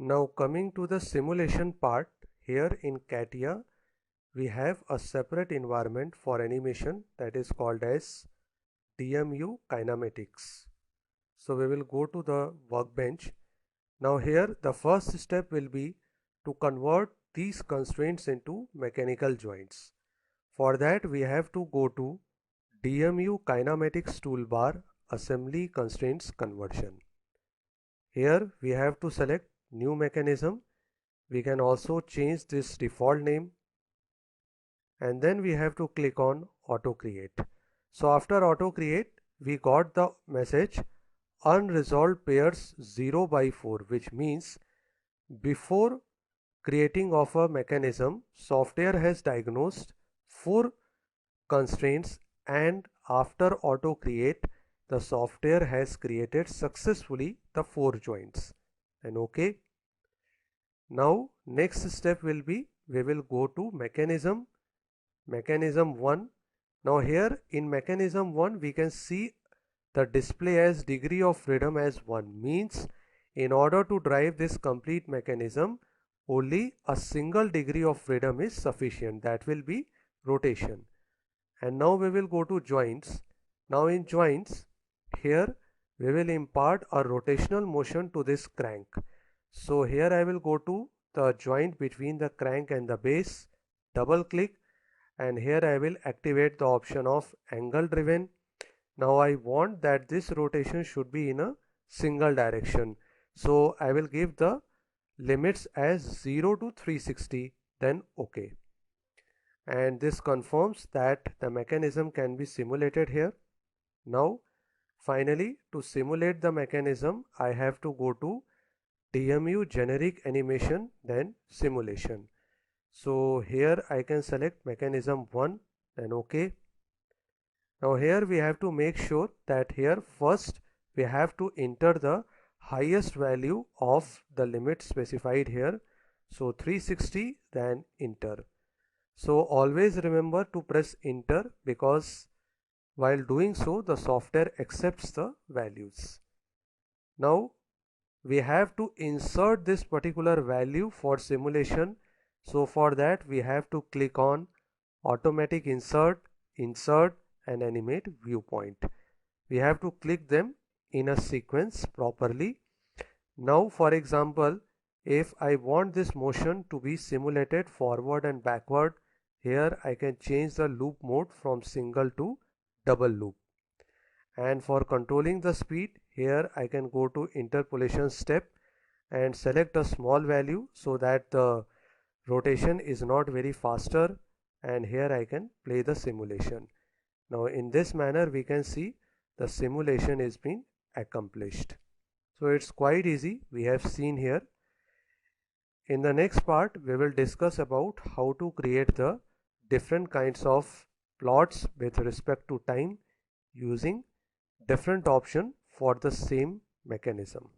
Now coming to the simulation part, here in CATIA we have a separate environment for animation that is called as DMU kinematics. So we will go to the workbench. Now here the first step will be to convert these constraints into mechanical joints. For that we have to go to DMU kinematics toolbar, assembly constraints conversion. Here we have to select new mechanism. We can also change this default name, and then we have to click on auto create. So after auto create we got the message unresolved pairs 0 by 4, which means before creating of a mechanism, software has diagnosed 4 constraints, and after auto create the software has created successfully the 4 joints. And okay. Now next step will be we will go to mechanism 1. Now here in mechanism 1 we can see the display as degree of freedom as 1, means in order to drive this complete mechanism only a single degree of freedom is sufficient, that will be rotation. And now we will go to joints. Now in joints, here we will impart a rotational motion to this crank. So here I will go to the joint between the crank and the base, double click, and here I will activate the option of angle driven. Now I want that this rotation should be in a single direction. So I will give the limits as 0 to 360, then OK. And this confirms that the mechanism can be simulated here. Now finally, to simulate the mechanism I have to go to DMU generic animation, then simulation. So here I can select mechanism 1, then OK. Now here we have to make sure that here first we have to enter the highest value of the limit specified here. So 360, then enter. So always remember to press enter, because while doing so the software accepts the values. Now we have to insert this particular value for simulation. So for that we have to click on automatic insert, insert and animate viewpoint. We have to click them in a sequence properly. Now for example, if I want this motion to be simulated forward and backward, here I can change the loop mode from single to double loop. And for controlling the speed, here I can go to interpolation step and select a small value so that the rotation is not very faster, and here I can play the simulation. Now in this manner we can see the simulation is being accomplished. So it's quite easy, we have seen here. In the next part we will discuss about how to create the different kinds of plots with respect to time using different option for the same mechanism.